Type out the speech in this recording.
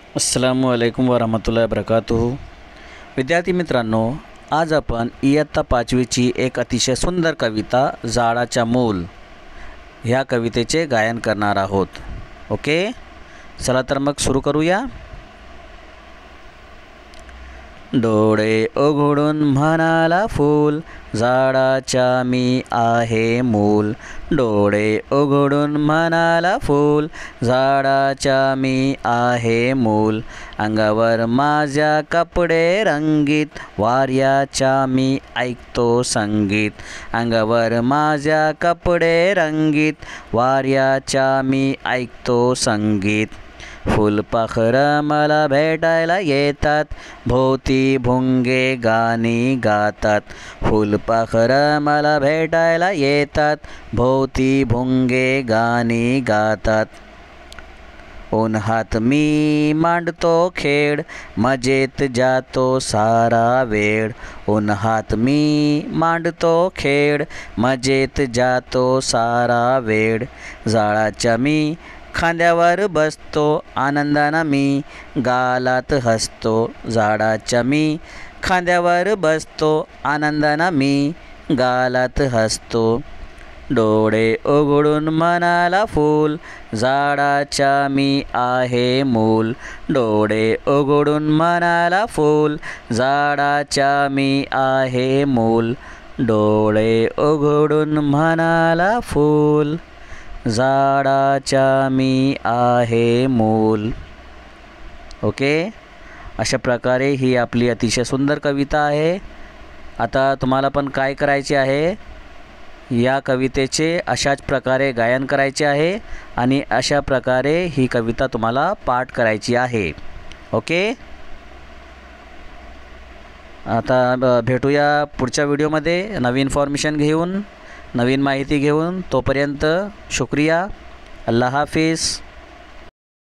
अस्सलामु अलैकुम वरहमतुल्लाहि वबरकातुहू। विद्यार्थी मित्रांनो, आज आपण इयत्ता 5वीची एक अतिशय सुंदर कविता झाडाच्या मूल ह्या कवितेचे गायन करणार आहोत। ओके, चला तर मग सुरू करूया। डोळे उघडून म्हणाला फूल, झाडाच्या मी आहे मूल। डोळे उघडून म्हणाला फूल, झाडाच्या मी आहे मूल। अंगावर माझ्या कपडे रंगीत, वाऱ्याच्या मी ऐकतो संगीत। अंगावर माझ्या कपडे रंगीत, वाऱ्याच्या मी ऐकतो संगीत। फुलपाखरं मला भेटायला येतात, भोवती भुंगे गाणी गातात। फुलपाखरं मला भेटायला येतात, भोवती भुंगे गाणी गातात। उन्हात मी मांडतो खेळ, मजेत जातो सारा वेळ। उन्हात मी मांडतो खेळ, मजेत जातो सारा वेळ। झाडाच्या मी खांद्यावर बसतो, आनंदानं मी गालात हसतो। झाडाच्या मी खांद्यावर बसतो, आनंदानं मी गालात हसतो। डोळे उघडून म्हणाला फूल, झाडाच्या मी आहे मूल। डोळे उघडून म्हणाला फूल, झाडाच्या मी आहे मूल। डोळे उघडून म्हणाला फूल, झाडाच्या मी आहे मूल। ओके, अशा प्रकारे ही आपली अतिशय सुंदर कविता आहे। आता तुम्हाला पण काय करायचे आहे, या कवितेचे अशाच प्रकारे गायन करायचे आहे आणि अशा प्रकारे ही कविता तुम्हाला पाठ करायची आहे। ओके, आता भेटूया पुढच्या व्हिडिओमध्ये नवीन इन्फॉर्मेशन घेऊन, नवीन माहिती घेऊन। तोपर्यंत शुक्रिया, अल्लाह हाफिज।